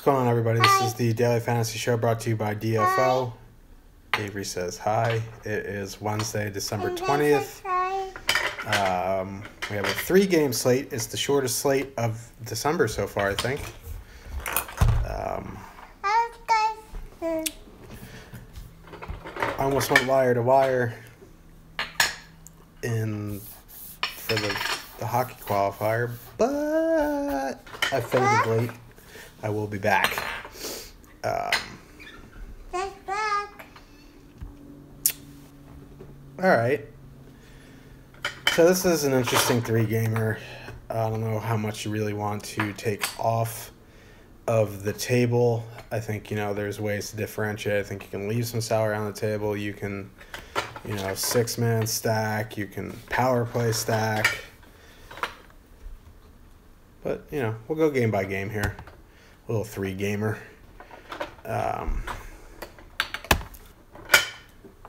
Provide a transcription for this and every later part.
What's going on, everybody? This is the Daily Fantasy Show brought to you by DFO. Avery says hi. It is Wednesday, December 20th. We have a 3-game slate. It's the shortest slate of December so far, I think. I almost went wire to wire for the hockey qualifier, but I faded late. I will be back. Alright. So this is an interesting 3-gamer. I don't know how much you really want to take off of the table. I think, there's ways to differentiate. I think you can leave some salary on the table. You can, 6-man stack. You can power play stack. But, we'll go game by game here. A little 3-gamer.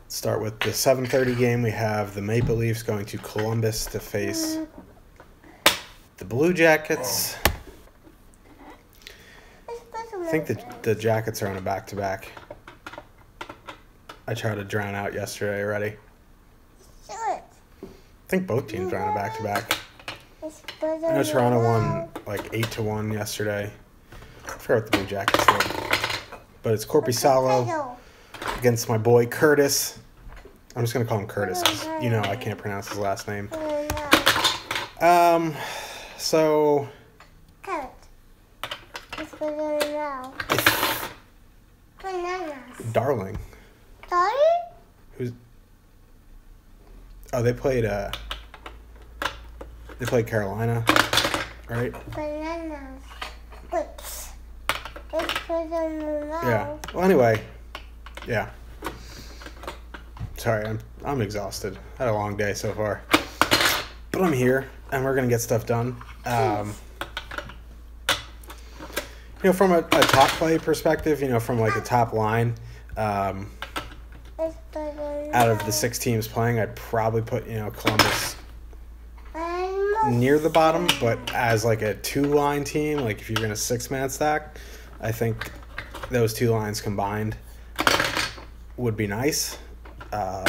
Start with the 7:30 game. We have the Maple Leafs going to Columbus to face the Blue Jackets. I think the Jackets are on a back-to-back. I tried to drown out yesterday already. I think both teams are on a back-to-back. I know Toronto won like 8-1 yesterday. I forgot what the Blue Jackets did. But it's Korpisalo against my boy Curtis. I'm just going to call him Curtis because, I can't pronounce his last name. So... Darling. Who's... Oh, they played Carolina, right? Bananas. Yeah. Well, anyway, yeah. Sorry, I'm exhausted. Had a long day so far, but I'm here, and we're gonna get stuff done. From a top play perspective, from like a top line, out of the 6 teams playing, I'd probably put Columbus near the bottom, but as like a 2-line team, like if you're gonna 6-man stack, I think those 2 lines combined would be nice. I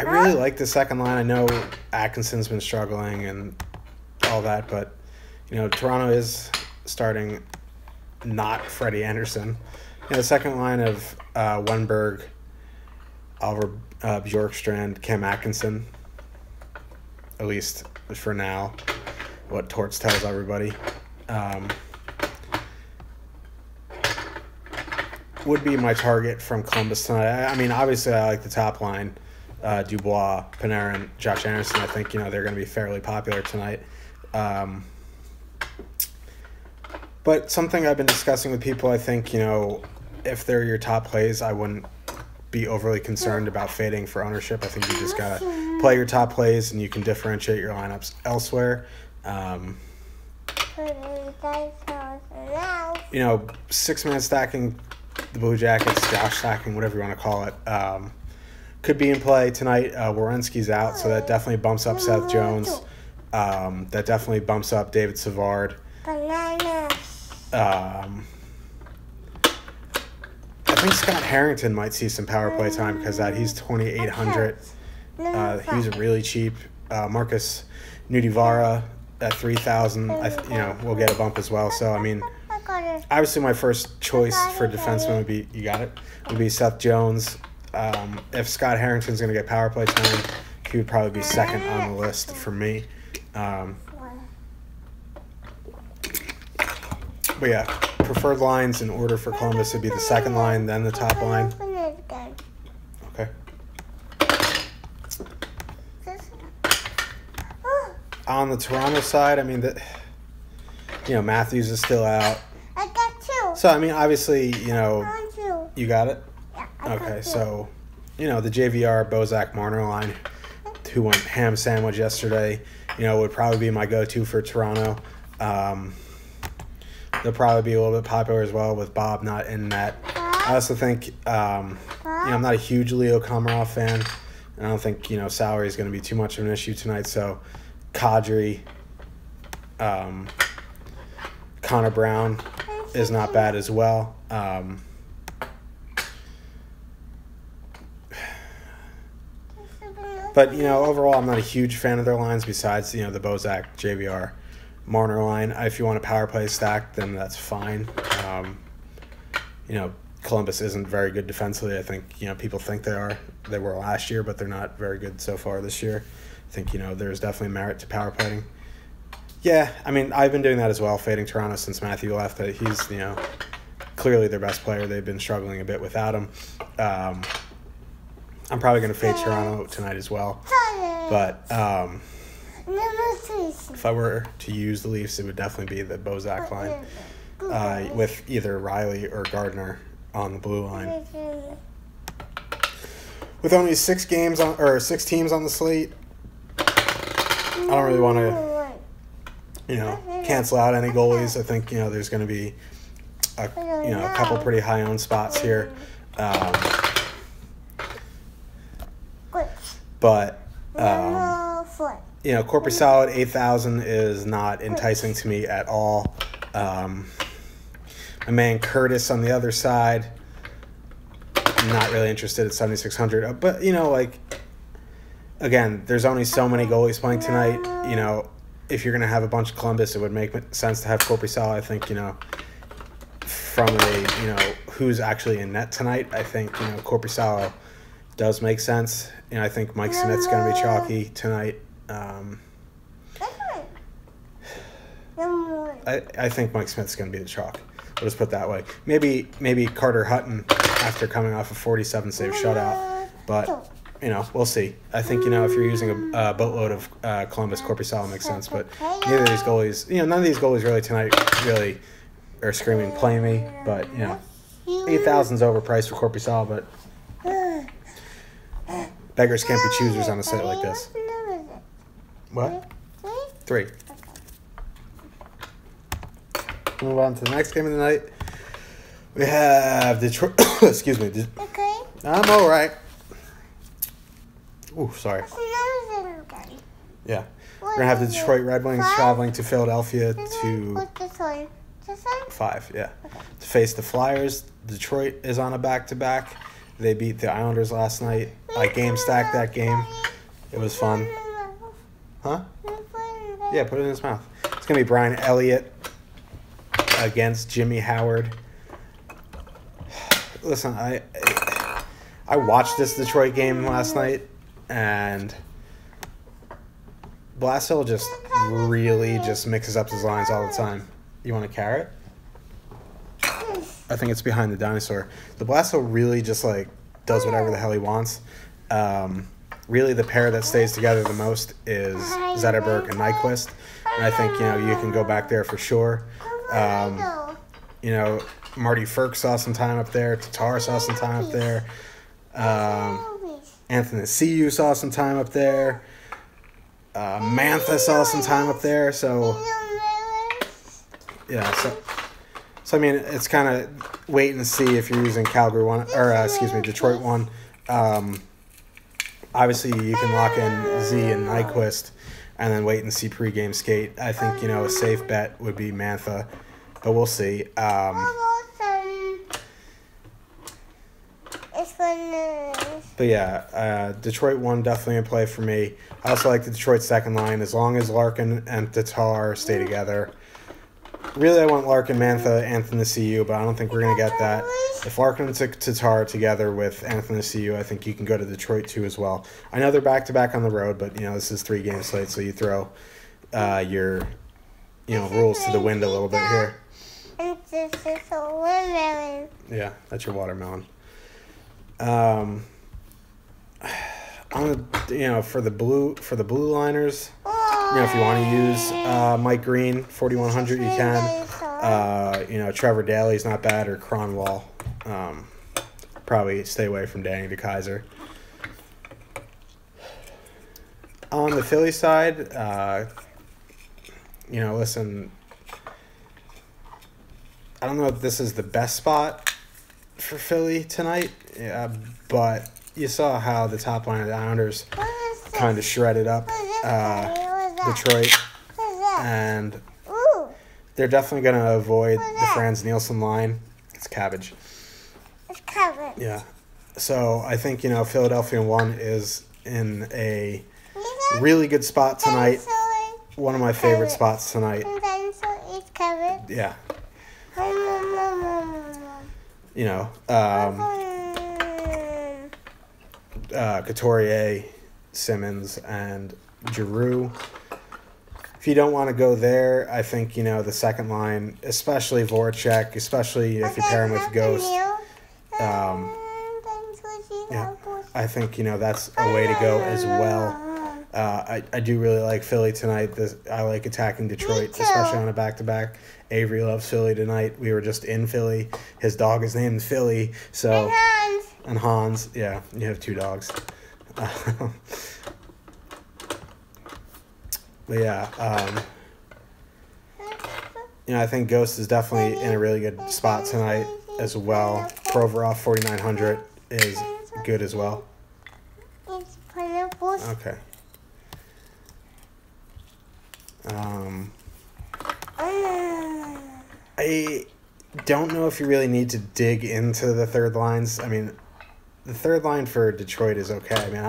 really like the second line. I know Atkinson's been struggling and all that, but Toronto is starting not Freddie Anderson. The second line of Wenberg, Oliver Bjorkstrand, Cam Atkinson, at least for now, what Torts tells everybody, would be my target from Columbus tonight. I mean, obviously, I like the top line, Dubois, Panarin, Josh Anderson. I think, they're going to be fairly popular tonight. But something I've been discussing with people, I think, if they're your top plays, I wouldn't be overly concerned about fading for ownership. I think you just got to play your top plays, and you can differentiate your lineups elsewhere. 6-man stacking the Blue Jackets, Josh stacking, whatever you want to call it, could be in play tonight. Werenski's out, so that definitely bumps up Seth Jones. That definitely bumps up David Savard. I think Scott Harrington might see some power play time because he's 2,800. He's really cheap. Marcus Nudivara at 3,000. Will get a bump as well. So I mean, obviously my first choice for defenseman would be Seth Jones. If Scott Harrington's going to get power play time, he would probably be second on the list for me. But yeah, preferred lines in order for Columbus would be the second line, then the top line. Okay. On the Toronto side, I mean, Matthews is still out. I got 2. So, I mean, obviously, I want 2. you got it? Yeah, Okay, so, the JVR Bozak Marner line, who went ham sandwich yesterday, would probably be my go-to for Toronto. They'll probably be a little bit popular as well with Bob not in net. I also think, I'm not a huge Leo Komarov fan. I don't think, salary is going to be too much of an issue tonight. So, Kadri, Connor Brown is not bad as well. But, overall, I'm not a huge fan of their lines besides, the Bozak, JVR, Marner line. If you want a power play stack, then that's fine. Columbus isn't very good defensively. I think, people think they are. They were last year, but they're not very good so far this year. I think, there's definitely merit to power playing. Yeah, I've been doing that as well, fading Toronto since Matthew left. He's, clearly their best player. They've been struggling a bit without him. I'm probably going to fade Toronto tonight as well. But if I were to use the Leafs, it would definitely be the Bozak line with either Riley or Gardner on the blue line. With only 6 teams on the slate, I don't really want to, cancel out any goalies. I think, there's going to be a couple pretty high-owned spots here. But, Korpisalo at 8,000 is not enticing to me at all. My man Curtis on the other side, I'm not really interested at 7,600. But, again, there's only so many goalies playing tonight. If you're going to have a bunch of Columbus, it would make sense to have Korpisalo. I think, from who's actually in net tonight, I think, Korpisalo does make sense. I think Mike Smith's going to be chalky tonight. I think Mike Smith's going to be the chalk. We'll just put it that way. Maybe Carter Hutton after coming off a 47-save shutout. But, we'll see. I think, if you're using a boatload of Columbus, Korpisalo makes sense. But neither of these goalies, none of these goalies really tonight really are screaming, play me. But, 8,000's overpriced for Korpisalo, but beggars can't be choosers on a site like this. What? 3. Move on to the next game of the night. We have Detroit. Excuse me. Okay. I'm all right. Ooh, sorry. Yeah. We're going to have the Detroit Red Wings traveling to Philadelphia to 5, yeah. Okay. To face the Flyers. Detroit is on a back-to-back. They beat the Islanders last night. I game stacked that game. It was fun. Huh? Yeah, put it in his mouth. It's going to be Brian Elliott against Jimmy Howard. Listen, I watched this Detroit game last night, and Blashill just really just mixes up his lines all the time. You want a carrot? I think it's behind the dinosaur. The Blashill really just does whatever the hell he wants. Really, the pair that stays together the most is Zetterberg and Nyquist. And I think, you can go back there for sure. Marty Ferk saw some time up there. Tatar saw some time up there. Anthony Ciu saw some time up there. Mantha saw some time up there. So, yeah. So it's kind of wait and see if you're using Detroit 1. Obviously, you can lock in Z and Nyquist and then wait and see pregame skate. I think, a safe bet would be Mantha, but we'll see. But yeah, Detroit 1 definitely in play for me. I also like the Detroit second line as long as Larkin and Tatar stay together. Really, I want Larkin, Mantha, Anthony Ciu, but I don't think we're going to get that. If Larkin and Tatar together with Anthony Ciu, I think you can go to Detroit 2 as well. I know they're back-to-back on the road, but, this is 3-game slate, so you throw your, rules to the wind a little bit here. Yeah, that's your watermelon. I'm gonna, for the blue liners, if you want to use Mike Green 4,100, you can. Trevor Daly's not bad, or Cronwall. Probably stay away from Danny DeKaiser. On the Philly side, listen, I don't know if this is the best spot for Philly tonight, but you saw how the top line of the Islanders kind of shredded up Detroit, and They're definitely going to avoid the Franz Nielsen line. It's cabbage. It's cabbage. Yeah. So I think, Philadelphia 1 is in a really good spot tonight. One of my favorite spots tonight. It's cabbage. Yeah. Couturier, Simmons, and Giroux. If you don't want to go there, I think, the second line, especially Voracek, especially if you pair him with Ghost. I think, that's a way to go as well. I do really like Philly tonight. I like attacking Detroit, especially on a back-to-back. Avery loves Philly tonight. We were just in Philly. His dog is named Philly. So, and Hans. Yeah, you have 2 dogs. But yeah, I think Ghost is definitely in a really good spot tonight as well. Provorov 4,900 is good as well. It's pineapples. Okay. I don't know if you really need to dig into the third lines. I mean, the third line for Detroit is okay. I mean,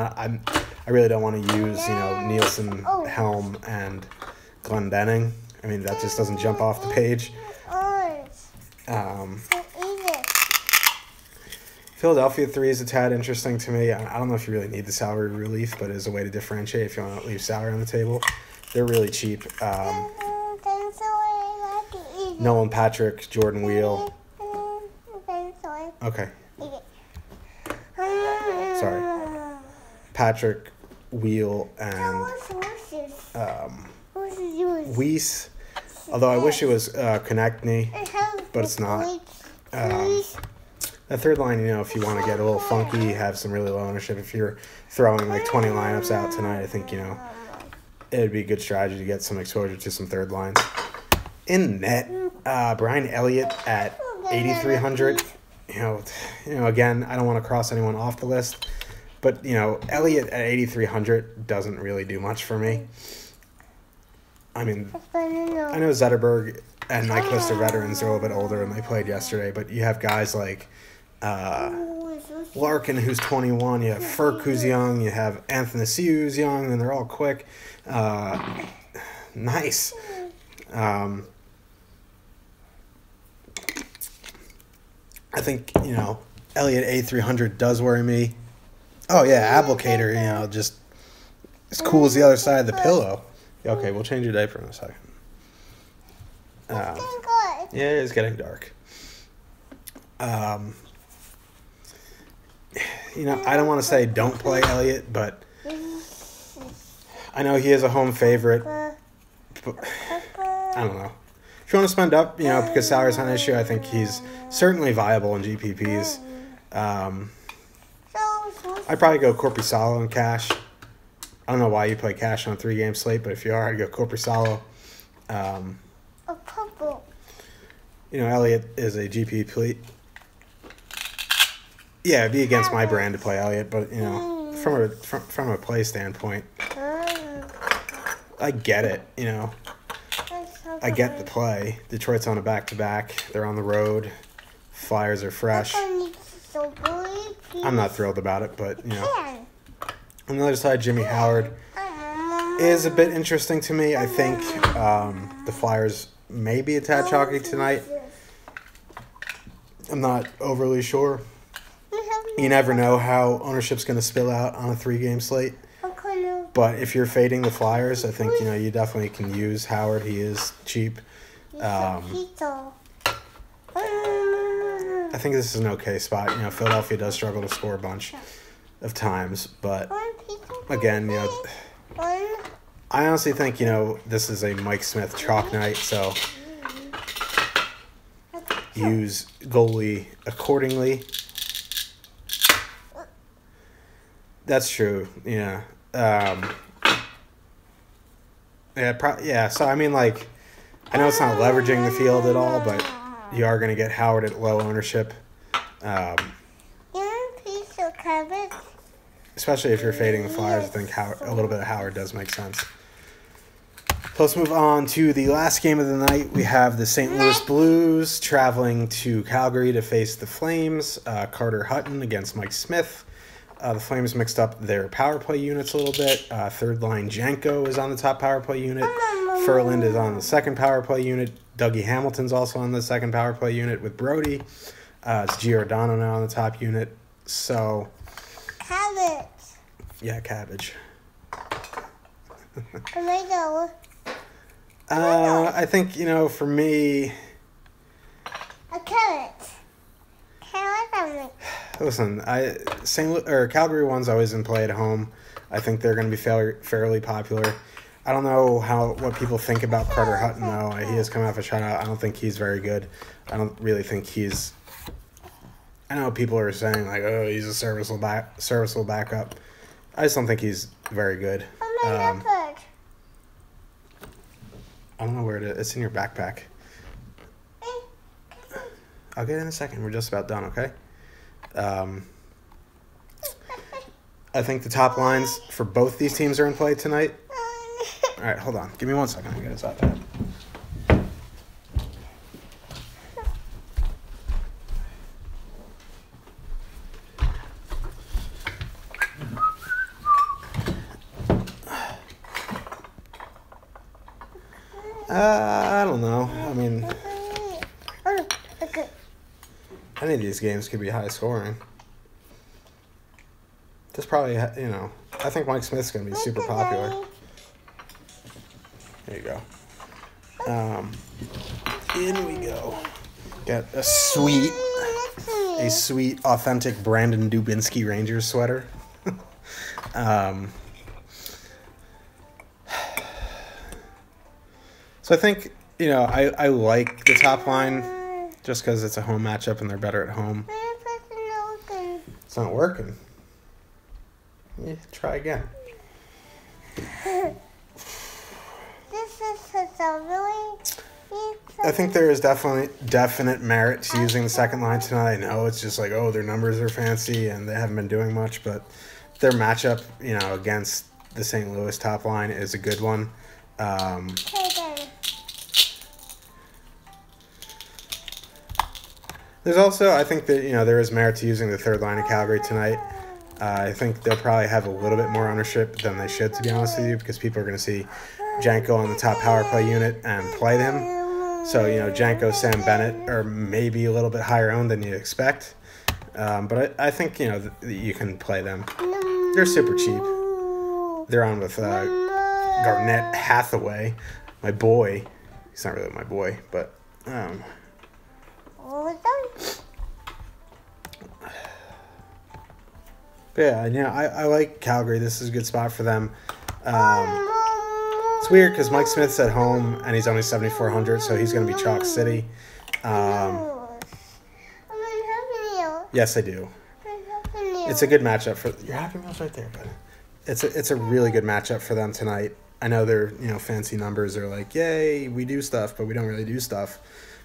I really don't want to use, Nielsen, Helm, and Glendening. I mean, that just doesn't jump off the page. Philadelphia 3 is a tad interesting to me. I don't know if you really need the salary relief, but as a way to differentiate if you want to leave salary on the table. They're really cheap. Nolan Patrick, Jordan Wheel. Okay. Sorry. Patrick, Wheel, and Weiss. Although I wish it was Konechny, but it's not. The third line, if you want to get a little funky, have some really low ownership. If you're throwing like 20 lineups out tonight, I think, it'd be a good strategy to get some exposure to some third lines. In net, Brian Elliott at 8,300. Again, I don't want to cross anyone off the list, but Elliott at 8,300 doesn't really do much for me. I mean, I know Zetterberg and Nyquist are veterans; they're a little bit older and they played yesterday. But you have guys like Larkin, who's 21. You have Ferk, who's young. You have Anthony who's young, and they're all quick. Nice. I think, Elliott 8,300 does worry me. Oh, yeah, Applicator, just as cool as the other side of the pillow. Okay, we'll change your diaper in a second. Yeah, it is getting dark. I don't want to say don't play Elliott, but I know he is a home favorite. But I don't know. If you want to spend up, because salary's not an issue, I think he's certainly viable in GPPs. I'd probably go Korpisalo and cash. I don't know why you play cash on a 3-game slate, but if you are, I'd go Korpisalo. A couple. Elliott is a GPP. Yeah, it'd be against my brand to play Elliott, but from a play standpoint, I get it. I get the play. Detroit's on a back-to-back. They're on the road. Flyers are fresh. I'm not thrilled about it, but on the other side, Jimmy Howard is a bit interesting to me. I think the Flyers may be a tad chalky tonight. I'm not overly sure. You never know how ownership's going to spill out on a 3-game slate. But if you're fading the Flyers, I think you definitely can use Howard. He is cheap. I think this is an okay spot. Philadelphia does struggle to score a bunch of times, but again, I honestly think this is a Mike Smith chalk night, so use goalie accordingly. That's true. Yeah. So I mean, I know it's not leveraging the field at all, but you are going to get Howard at low ownership. Especially if you're fading the Flyers, I think a little bit of Howard does make sense. Let's move on to the last game of the night. We have the St. Louis Blues traveling to Calgary to face the Flames. Carter Hutton against Mike Smith. The Flames mixed up their power play units a little bit. Third line Janko is on the top power play unit. Furland is on the second power play unit. Dougie Hamilton's also on the second power play unit with Brody. It's Giordano now on the top unit. So, Cabbage. yeah, cabbage. Tomato. I think, for me, A carrot. Carrot on it. listen, Calgary one's always in play at home. I think they're going to be fairly popular. I don't know what people think about Carter Hutton, though. He has come off a shutout. I don't think he's very good. I don't really think he's... I know people are saying, like, oh, he's a serviceable backup. I just don't think he's very good. I don't know where it is. It's in your backpack. I'll get it in a second. We're just about done, okay? I think the top lines for both these teams are in play tonight. All right, hold on. Give me 1 second. I got his iPad. I don't know. I mean, any of these games could be high scoring. This probably, I think Mike Smith's going to be super popular. There you go. In we go. Got a sweet, authentic Brandon Dubinsky Rangers sweater. So I think, I like the top line just because it's a home matchup and they're better at home. It's not working. Yeah, try again. I think there is definite merit to using the second line tonight. I know it's just like, oh, their numbers are fancy and they haven't been doing much, but their matchup, against the St. Louis top line is a good one. There's also, I think that, there is merit to using the third line of Calgary tonight. I think they'll probably have a little bit more ownership than they should, to be honest with you, because people are going to see Janko on the top power play unit and play them. So, Janko, Sam Bennett are maybe a little bit higher owned than you expect. But I think, you can play them. They're super cheap. They're on with Garnett Hathaway, my boy. He's not really my boy, but... Yeah, I like Calgary. This is a good spot for them. It's weird because Mike Smith's at home and he's only 7,400, so he's going to be Chalk City. Yes, I do. It's a good matchup for your Happy Meal's right there, bud. It's a really good matchup for them tonight. I know their fancy numbers are like, yay, we do stuff, but we don't really do stuff.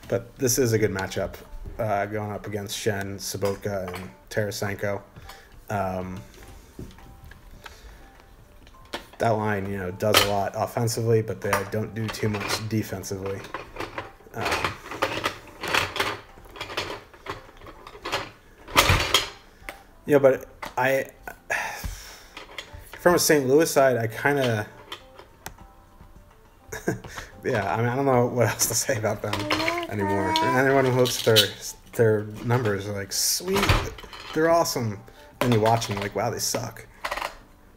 But this is a good matchup going up against Shen, Sobotka, and Tarasenko. That line, does a lot offensively, but they don't do too much defensively. But from a St. Louis side, I kind of, I don't know what else to say about them anymore. And anyone who looks at their numbers are like, sweet, they're awesome. And you watch them like, wow, they suck.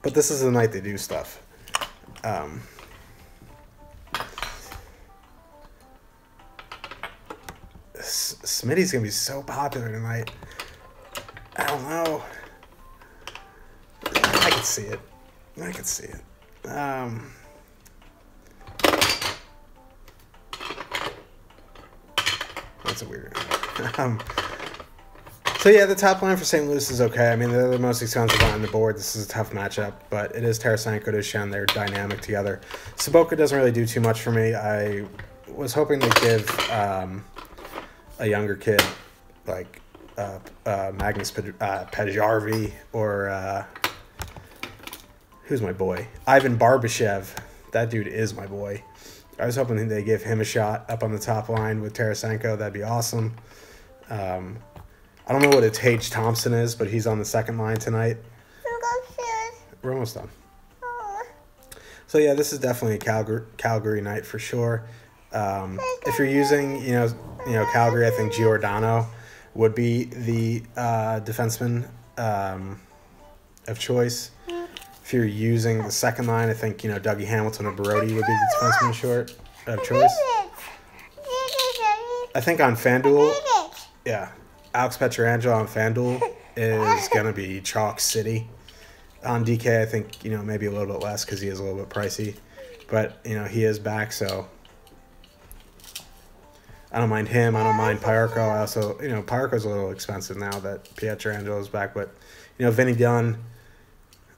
But this is the night they do stuff. Smitty's going to be so popular tonight. I don't know. I can see it. That's a weird one. So, yeah, the top line for St. Louis is okay. I mean, they're the most expensive line on the board. This is a tough matchup, but it is Tarasenko to Shen. They're dynamic together. Sobotka doesn't really do too much for me. I was hoping they'd give a younger kid like Magnus Pajarvi or who's my boy? Ivan Barbashev that dude is my boy. I was hoping they give him a shot up on the top line with Tarasenko. That'd be awesome. I don't know what a Tage Thompson is, but he's on the second line tonight. We're almost done. So yeah, this is definitely a Calgary night for sure. If you're using, Calgary, I think Giordano would be the defenseman of choice. If you're using the second line, I think, Dougie Hamilton or Brody would be the defenseman of choice. I think on FanDuel, yeah, Alex Pietrangelo on FanDuel is going to be chalk city. On DK, I think, maybe a little bit less because he is a little bit pricey. But, he is back, so I don't mind him. I don't mind Pyarko. I also, Pyarko's a little expensive now that Pietrangelo is back. But, Vinny Dunn,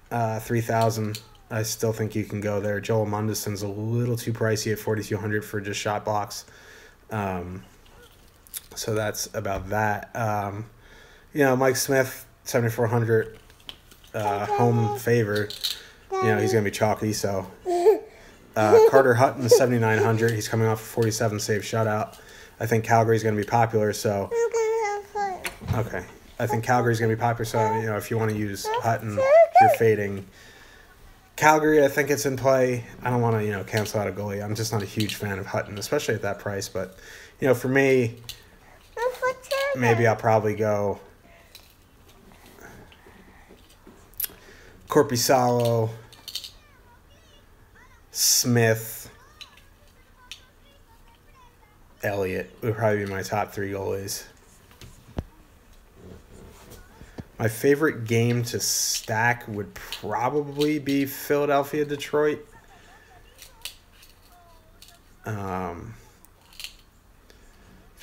3,000. I still think you can go there. Joel Mundison's a little too pricey at 4,200 for just shot box. So that's about that. Mike Smith, 7,400. Home favorite. He's going to be chalky. So Carter Hutton, 7,900. He's coming off a 47 save shutout. I think Calgary's going to be popular. So okay, I think Calgary's going to be popular. So if you want to use Hutton, you're fading Calgary. I think it's in play. I don't want to cancel out a goalie. I'm just not a huge fan of Hutton, especially at that price. But for me, maybe I'll probably go Korpisalo, Smith, Elliott would probably be my top 3 goalies. My favorite game to stack would probably be Philadelphia, Detroit. If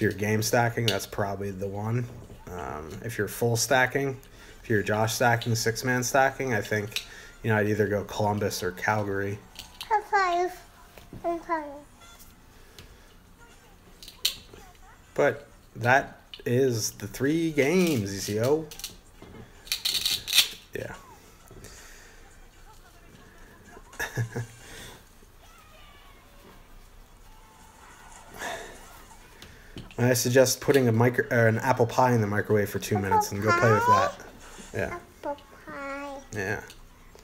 you're game stacking, that's probably the one. If you're full stacking, if you're Josh stacking, 6-man stacking, I think, I'd either go Columbus or Calgary. I'm five. But that is the 3 games, ECO. Yeah. I suggest putting an apple pie in the microwave for 2 minutes and go play with that. Yeah. Apple pie. Yeah.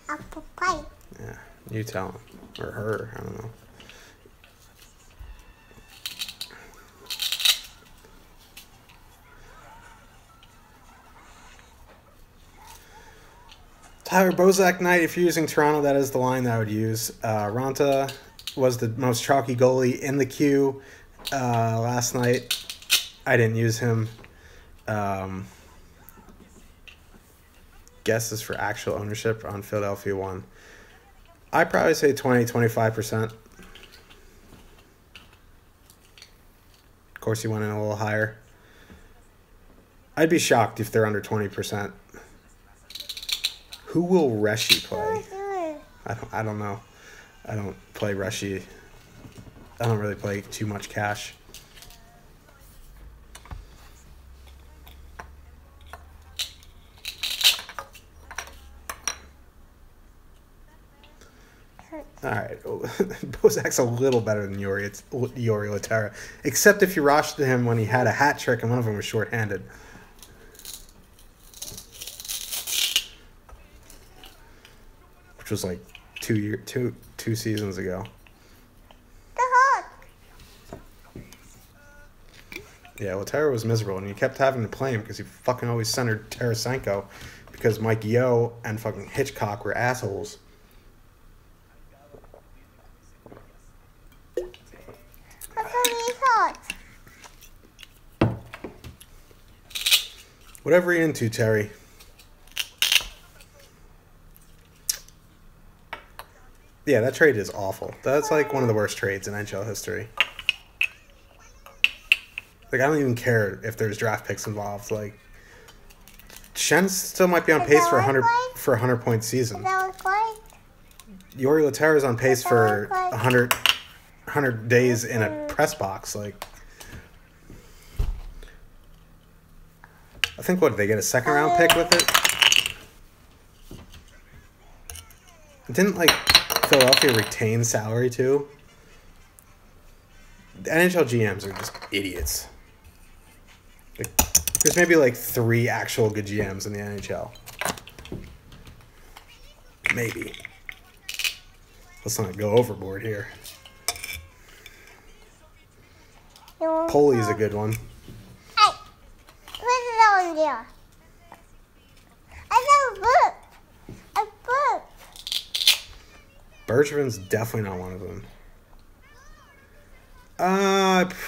Apple pie. Yeah. You tell him. Or her. I don't know. Tyler Bozak night. If you're using Toronto, that is the line that I would use. Ranta was the most chalky goalie in the queue last night. I didn't use him. Guesses for actual ownership on Philadelphia 1. I'd probably say 20-25%. Of course, he went in a little higher. I'd be shocked if they're under 20%. Who will Reshi play? I don't know. I don't play Reshi. I don't really play too much cash. All right, Bozak's a little better than Yori Laterra, except if you rushed him when he had a hat trick and one of them was shorthanded. Which was like 2 seasons ago. Yeah, Laterra was miserable, and you kept having to play him because he fucking always centered Tarasenko because Mike Yeo and fucking Hitchcock were assholes. Whatever you're into, Terry. Yeah, that trade is awful. That's like one of the worst trades in NHL history. Like, I don't even care if there's draft picks involved. Like, Shen still might be on pace for a 100-point season. Yori Laterra is on pace for 100 days in a press box. Like, I think, what, did they get a second-round pick with it? Didn't, like, Philadelphia retains salary too. The NHL GMs are just idiots. Like, there's maybe like 3 actual good GMs in the NHL. Maybe. Let's not go overboard here. Poli's a good one. Hey, put it on there. I don't book. I book. Bergevin's definitely not one of them.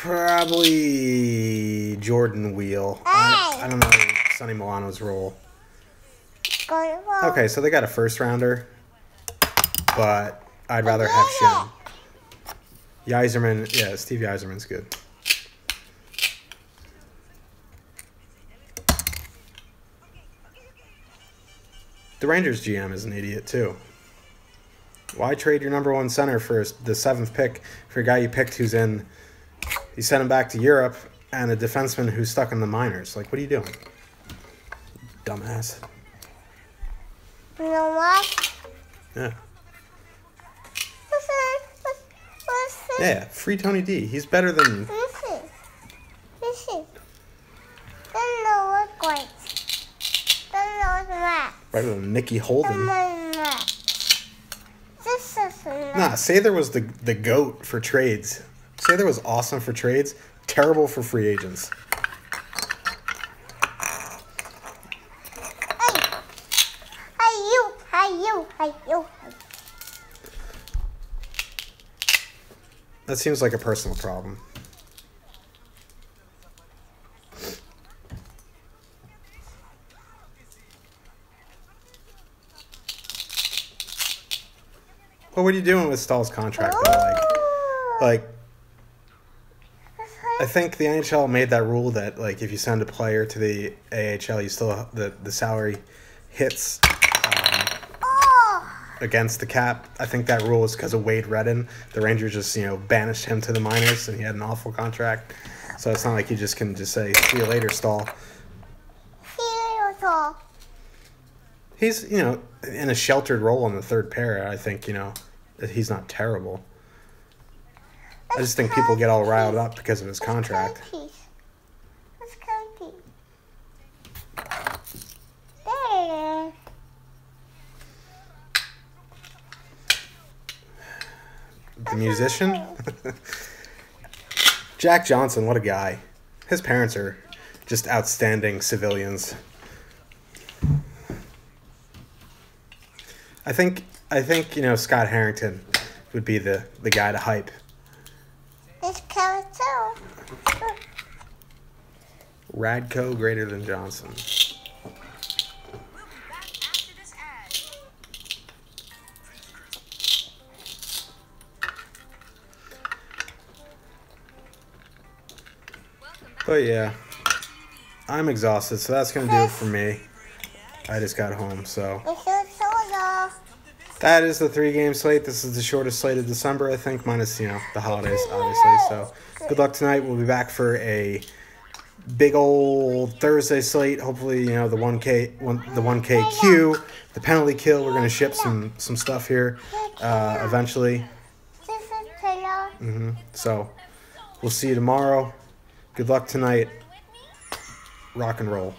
Probably Jordan Wheel. I don't know Sonny Milano's role. Okay, so they got a first rounder, but I'd rather have Shem. Yzerman, yeah, Steve Yzerman's good. The Rangers GM is an idiot too. Why trade your number 1 center for the 7th pick for a guy you picked who's in? You sent him back to Europe and a defenseman who's stuck in the minors. Like, what are you doing, dumbass? You know what? Yeah. Listen. Yeah, free Tony D. He's better than. Listen. Doesn't look great. Doesn't look right. Better than Nicky Holden. This is Nah, Sather was the GOAT for trades. Sather was awesome for trades, terrible for free agents. Hey, you. That seems like a personal problem. Well, what are you doing with Stahl's contract, though? Like, I think the NHL made that rule that, like, if you send a player to the AHL, you still the salary hits against the cap. I think that rule is because of Wade Redden. The Rangers just, banished him to the minors, and he had an awful contract. So it's not like you just can just say, "See you later, Stahl." He's, in a sheltered role in the third pair. I think, he's not terrible. I just think people get all riled up because of his contract. There. The musician? Jack Johnson, what a guy. His parents are just outstanding civilians. I think Scott Harrington would be the guy to hype. This color too. Radko greater than Johnson. But yeah, I'm exhausted, so that's going to do it for me. I just got home, so. That is the 3-game slate. This is the shortest slate of December, I think, minus, the holidays, obviously. So good luck tonight. We'll be back for a big old Thursday slate. Hopefully, the 1K queue, the penalty kill. We're going to ship some stuff here eventually. So we'll see you tomorrow. Good luck tonight. Rock and roll.